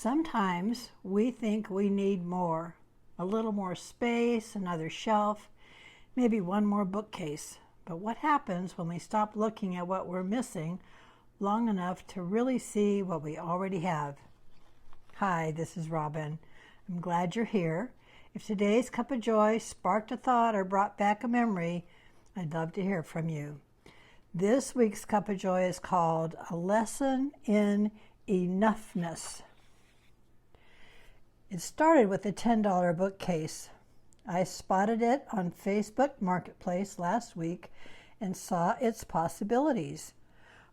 Sometimes we think we need more, a little more space, another shelf, maybe one more bookcase. But what happens when we stop looking at what we're missing long enough to really see what we already have? Hi, this is Robin. I'm glad you're here. If today's Cup of Joy sparked a thought or brought back a memory, I'd love to hear from you. This week's Cup of Joy is called A Lesson in Enoughness. It started with a $10 bookcase. I spotted it on Facebook Marketplace last week and saw its possibilities.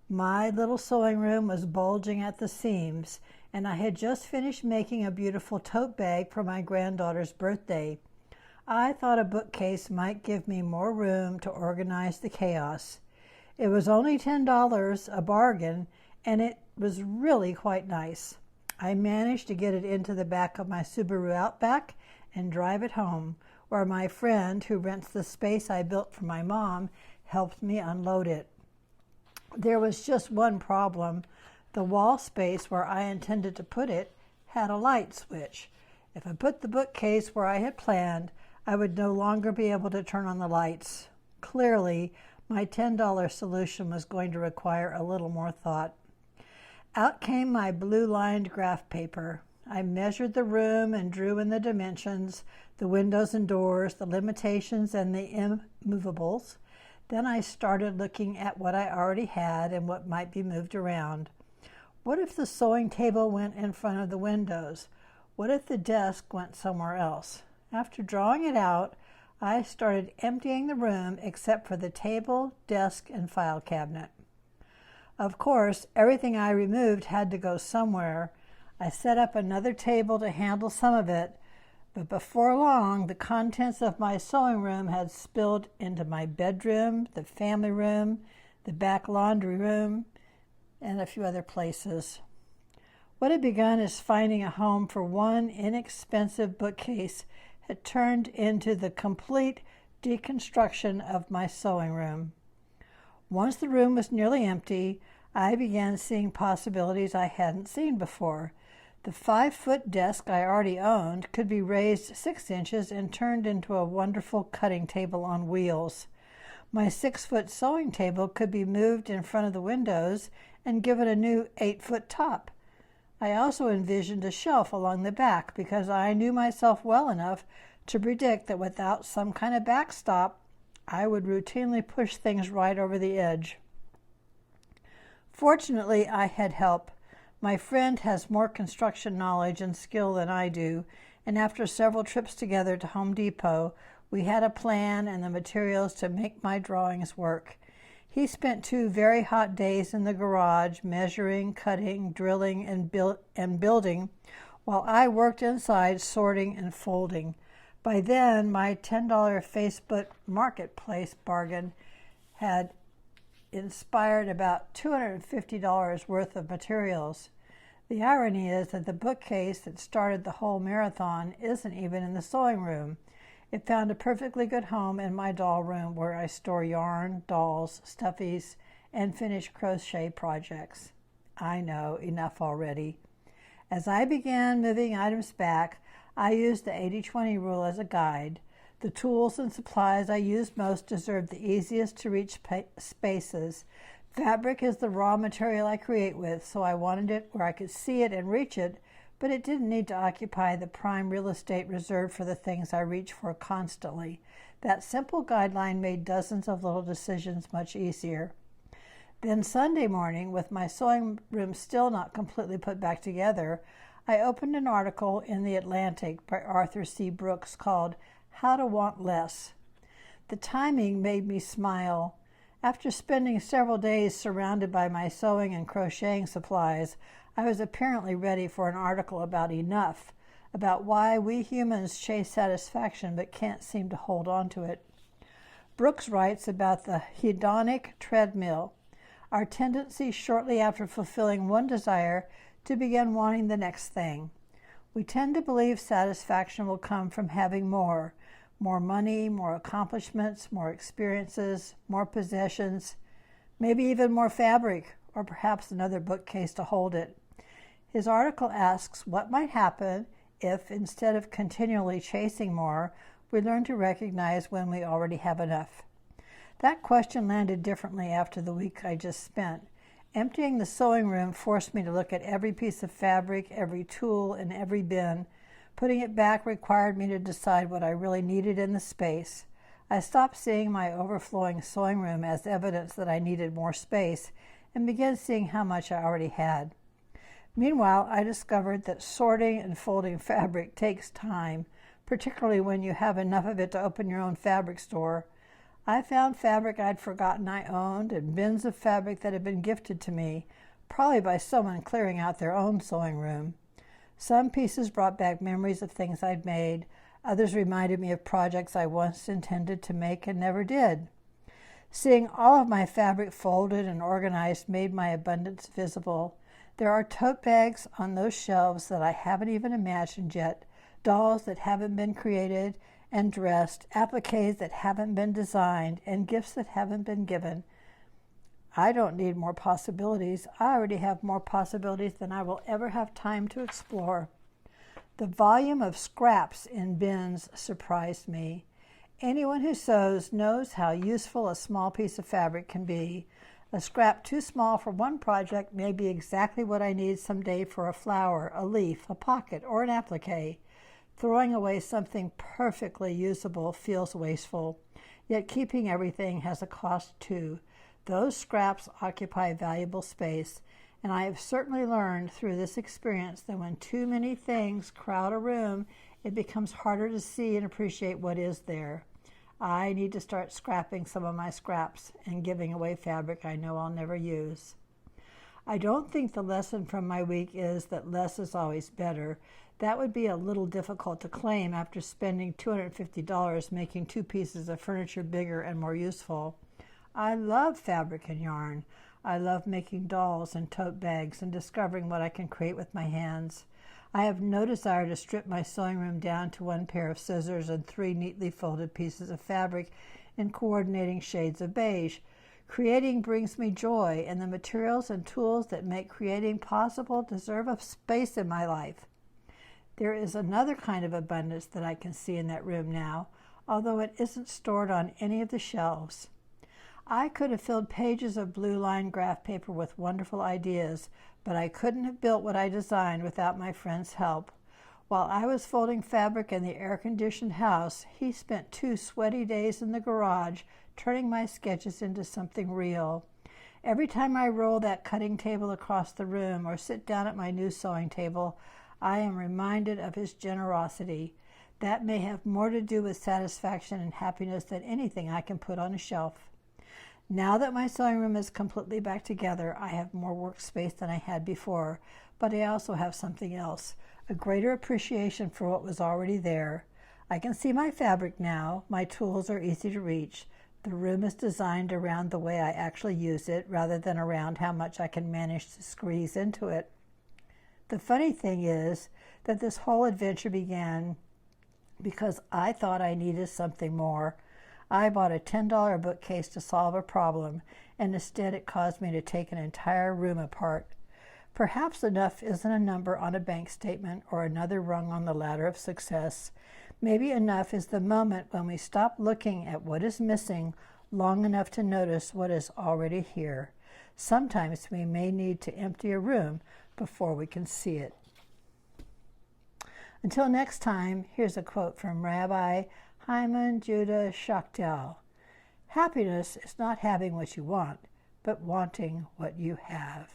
My little sewing room was bulging at the seams, and I had just finished making a beautiful tote bag for my granddaughter's birthday. I thought a bookcase might give me more room to organize the chaos. It was only $10, a bargain, and it was really quite nice. I managed to get it into the back of my Subaru Outback and drive it home, where my friend who rents the space I built for my mom helped me unload it. There was just one problem. The wall space where I intended to put it had a light switch. If I put the bookcase where I had planned, I would no longer be able to turn on the lights. Clearly, my $10 solution was going to require a little more thought. Out came my blue-lined graph paper. I measured the room and drew in the dimensions, the windows and doors, the limitations and the immovables. Then I started looking at what I already had and what might be moved around. What if the sewing table went in front of the windows? What if the desk went somewhere else? After drawing it out, I started emptying the room except for the table, desk, and file cabinet. Of course, everything I removed had to go somewhere. I set up another table to handle some of it, but before long, the contents of my sewing room had spilled into my bedroom, the family room, the back laundry room, and a few other places. What had begun as finding a home for one inexpensive bookcase had turned into the complete deconstruction of my sewing room. Once the room was nearly empty, I began seeing possibilities I hadn't seen before. The 5-foot desk I already owned could be raised 6 inches and turned into a wonderful cutting table on wheels. My 6-foot sewing table could be moved in front of the windows and given a new 8-foot top. I also envisioned a shelf along the back because I knew myself well enough to predict that without some kind of backstop, I would routinely push things right over the edge. Fortunately, I had help. My friend has more construction knowledge and skill than I do, and after several trips together to Home Depot, we had a plan and the materials to make my drawings work. He spent 2 very hot days in the garage measuring, cutting, drilling, and building, while I worked inside sorting and folding. By then, my $10 Facebook Marketplace bargain had inspired about $250 worth of materials. The irony is that the bookcase that started the whole marathon isn't even in the sewing room. It found a perfectly good home in my doll room where I store yarn, dolls, stuffies, and finished crochet projects. I know, enough already. As I began moving items back, I used the 80-20 rule as a guide. The tools and supplies I used most deserve the easiest to reach spaces. Fabric is the raw material I create with, so I wanted it where I could see it and reach it, but it didn't need to occupy the prime real estate reserved for the things I reach for constantly. That simple guideline made dozens of little decisions much easier. Then Sunday morning, with my sewing room still not completely put back together, I opened an article in The Atlantic by Arthur C. Brooks called How to Want Less. The timing made me smile. After spending several days surrounded by my sewing and crocheting supplies, I was apparently ready for an article about enough, about why we humans chase satisfaction but can't seem to hold on to it. Brooks writes about the hedonic treadmill, our tendency shortly after fulfilling one desire to begin wanting the next thing. We tend to believe satisfaction will come from having more money, more accomplishments, more experiences, more possessions, maybe even more fabric, or perhaps another bookcase to hold it. His article asks what might happen if, instead of continually chasing more, we learn to recognize when we already have enough. That question landed differently after the week I just spent. Emptying the sewing room forced me to look at every piece of fabric, every tool, and every bin. Putting it back required me to decide what I really needed in the space. I stopped seeing my overflowing sewing room as evidence that I needed more space and began seeing how much I already had. Meanwhile, I discovered that sorting and folding fabric takes time, particularly when you have enough of it to open your own fabric store. I found fabric I'd forgotten I owned and bins of fabric that had been gifted to me, probably by someone clearing out their own sewing room. Some pieces brought back memories of things I'd made. Others reminded me of projects I once intended to make and never did. Seeing all of my fabric folded and organized made my abundance visible. There are tote bags on those shelves that I haven't even imagined yet, dolls that haven't been created and dressed, appliques that haven't been designed, and gifts that haven't been given. I don't need more possibilities. I already have more possibilities than I will ever have time to explore. The volume of scraps in bins surprised me. Anyone who sews knows how useful a small piece of fabric can be. A scrap too small for one project may be exactly what I need someday for a flower, a leaf, a pocket, or an applique. Throwing away something perfectly usable feels wasteful, yet keeping everything has a cost too. Those scraps occupy valuable space, and I have certainly learned through this experience that when too many things crowd a room, it becomes harder to see and appreciate what is there. I need to start scrapping some of my scraps and giving away fabric I know I'll never use. I don't think the lesson from my week is that less is always better. That would be a little difficult to claim after spending $250 making 2 pieces of furniture bigger and more useful. I love fabric and yarn. I love making dolls and tote bags and discovering what I can create with my hands. I have no desire to strip my sewing room down to 1 pair of scissors and 3 neatly folded pieces of fabric in coordinating shades of beige. Creating brings me joy, and the materials and tools that make creating possible deserve a space in my life. There is another kind of abundance that I can see in that room now, although it isn't stored on any of the shelves. I could have filled pages of blue-lined graph paper with wonderful ideas, but I couldn't have built what I designed without my friend's help. While I was folding fabric in the air-conditioned house, he spent 2 sweaty days in the garage turning my sketches into something real. Every time I roll that cutting table across the room or sit down at my new sewing table, I am reminded of his generosity. That may have more to do with satisfaction and happiness than anything I can put on a shelf. Now that my sewing room is completely back together, I have more workspace than I had before, but I also have something else, a greater appreciation for what was already there. I can see my fabric now. My tools are easy to reach. The room is designed around the way I actually use it rather than around how much I can manage to squeeze into it. The funny thing is that this whole adventure began because I thought I needed something more. I bought a $10 bookcase to solve a problem, and instead it caused me to take an entire room apart. Perhaps enough isn't a number on a bank statement or another rung on the ladder of success. Maybe enough is the moment when we stop looking at what is missing long enough to notice what is already here. Sometimes we may need to empty a room before we can see it. Until next time, here's a quote from Rabbi Hyman Judah Schachtel. Happiness is not having what you want, but wanting what you have.